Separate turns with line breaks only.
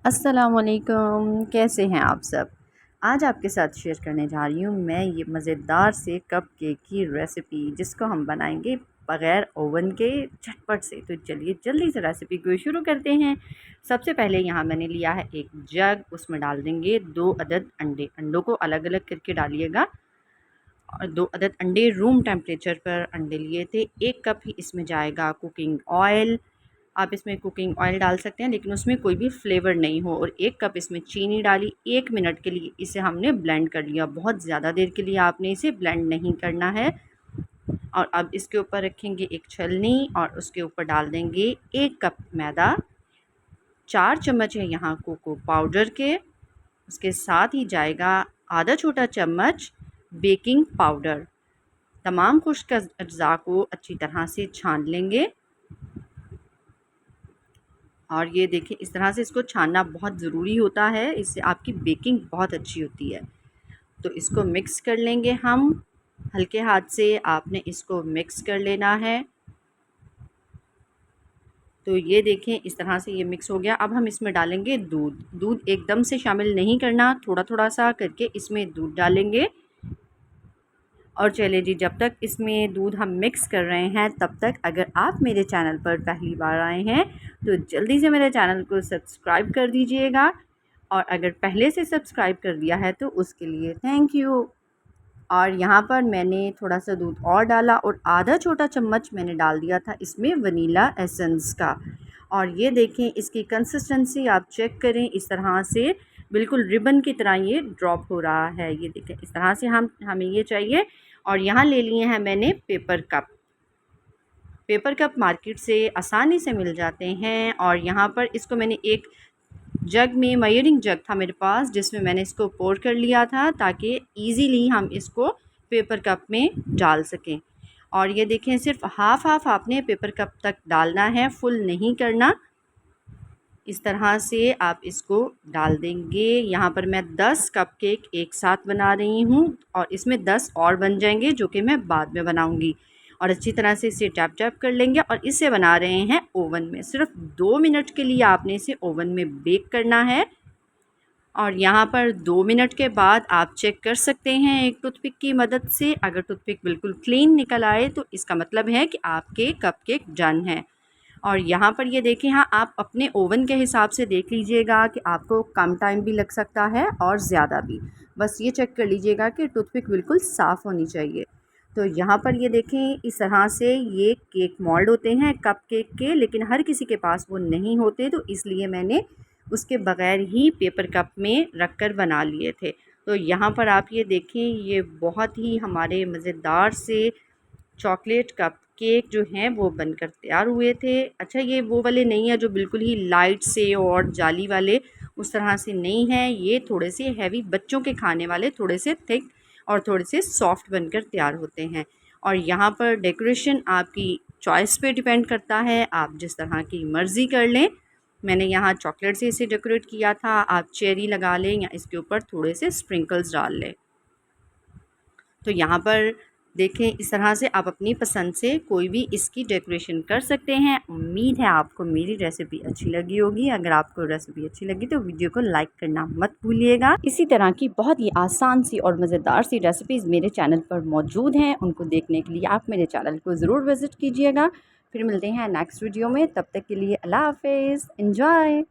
अस्सलामुअलैकुम, कैसे हैं आप सब। आज आपके साथ शेयर करने जा रही हूँ मैं ये मज़ेदार से कप केक की रेसिपी, जिसको हम बनाएंगे बग़ैर ओवन के झटपट से। तो चलिए जल्दी से रेसिपी को शुरू करते हैं। सबसे पहले यहाँ मैंने लिया है एक जग, उसमें डाल देंगे 2 अदद अंडे। अंडों को अलग अलग करके डालिएगा। और 2 अदद अंडे रूम टेम्परेचर पर अंडे लिए थे। 1 कप ही इसमें जाएगा कुकिंग ऑयल। आप इसमें कुकिंग ऑयल डाल सकते हैं, लेकिन उसमें कोई भी फ्लेवर नहीं हो। और 1 कप इसमें चीनी डाली। 1 मिनट के लिए इसे हमने ब्लेंड कर लिया। बहुत ज़्यादा देर के लिए आपने इसे ब्लेंड नहीं करना है। और अब इसके ऊपर रखेंगे एक छलनी और उसके ऊपर डाल देंगे 1 कप मैदा। 4 चम्मच है यहाँ कोको पाउडर के। उसके साथ ही जाएगा आधा छोटा चम्मच बेकिंग पाउडर। तमाम खुश्क अज्जा को अच्छी तरह से छान लेंगे। और ये देखिए, इस तरह से इसको छानना बहुत ज़रूरी होता है, इससे आपकी बेकिंग बहुत अच्छी होती है। तो इसको मिक्स कर लेंगे हम। हल्के हाथ से आपने इसको मिक्स कर लेना है। तो ये देखें, इस तरह से ये मिक्स हो गया। अब हम इसमें डालेंगे दूध। दूध एकदम से शामिल नहीं करना, थोड़ा थोड़ा सा करके इसमें दूध डालेंगे। और चलिए जी, जब तक इसमें दूध हम मिक्स कर रहे हैं, तब तक अगर आप मेरे चैनल पर पहली बार आए हैं तो जल्दी से मेरे चैनल को सब्सक्राइब कर दीजिएगा। और अगर पहले से सब्सक्राइब कर दिया है तो उसके लिए थैंक यू। और यहाँ पर मैंने थोड़ा सा दूध और डाला और आधा छोटा चम्मच मैंने डाल दिया था इसमें वनीला एसेंस का। और ये देखें, इसकी कंसिस्टेंसी आप चेक करें, इस तरह से बिल्कुल रिबन की तरह ये ड्रॉप हो रहा है। ये देखें, इस तरह से हमें ये चाहिए। और यहाँ ले लिए हैं मैंने paper cup. Paper cup market से आसानी से मिल जाते हैं। और यहाँ पर इसको मैंने एक जग में, मेजरिंग जग था मेरे पास, जिसमें मैंने इसको पोर कर लिया था ताकि इजीली हम इसको पेपर कप में डाल सकें। और ये देखें, सिर्फ हाफ़ हाफ़ आपने पेपर कप तक डालना है, फुल नहीं करना। इस तरह से आप इसको डाल देंगे। यहाँ पर मैं 10 कप केक एक साथ बना रही हूँ और इसमें 10 और बन जाएंगे, जो कि मैं बाद में बनाऊँगी। और अच्छी तरह से इसे टैप टैप कर लेंगे। और इसे बना रहे हैं ओवन में। सिर्फ 2 मिनट के लिए आपने इसे ओवन में बेक करना है। और यहाँ पर 2 मिनट के बाद आप चेक कर सकते हैं एक टूथपिक की मदद से। अगर टूथपिक बिल्कुल क्लीन निकल आए तो इसका मतलब है कि आपके कपकेक डन हैं। और यहाँ पर ये देखें, हाँ, आप अपने ओवन के हिसाब से देख लीजिएगा कि आपको कम टाइम भी लग सकता है और ज़्यादा भी। बस ये चेक कर लीजिएगा कि टूथपिक बिल्कुल साफ़ होनी चाहिए। तो यहाँ पर ये देखें, इस तरह से ये केक मोल्ड होते हैं कप केक के, लेकिन हर किसी के पास वो नहीं होते, तो इसलिए मैंने उसके बग़ैर ही पेपर कप में रख कर बना लिए थे। तो यहाँ पर आप ये देखें, ये बहुत ही हमारे मज़ेदार से चॉकलेट कप केक जो हैं वो बनकर तैयार हुए थे। अच्छा, ये वो वाले नहीं है जो बिल्कुल ही लाइट से और जाली वाले, उस तरह से नहीं हैं। ये थोड़े से हैवी, बच्चों के खाने वाले, थोड़े से थिक और थोड़े से सॉफ्ट बनकर तैयार होते हैं। और यहाँ पर डेकोरेशन आपकी चॉइस पे डिपेंड करता है, आप जिस तरह की मर्ज़ी कर लें। मैंने यहाँ चॉकलेट से इसे डेकोरेट किया था, आप चेरी लगा लें या इसके ऊपर थोड़े से स्प्रिंकल्स डाल लें। तो यहाँ पर देखें, इस तरह से आप अपनी पसंद से कोई भी इसकी डेकोरेशन कर सकते हैं। उम्मीद है आपको मेरी रेसिपी अच्छी लगी होगी। अगर आपको रेसिपी अच्छी लगी तो वीडियो को लाइक करना मत भूलिएगा। इसी तरह की बहुत ही आसान सी और मज़ेदार सी रेसिपीज़ मेरे चैनल पर मौजूद हैं, उनको देखने के लिए आप मेरे चैनल को ज़रूर विज़िट कीजिएगा। फिर मिलते हैं नेक्स्ट वीडियो में, तब तक के लिए अल्लाह हाफ़िज़। एंजॉय।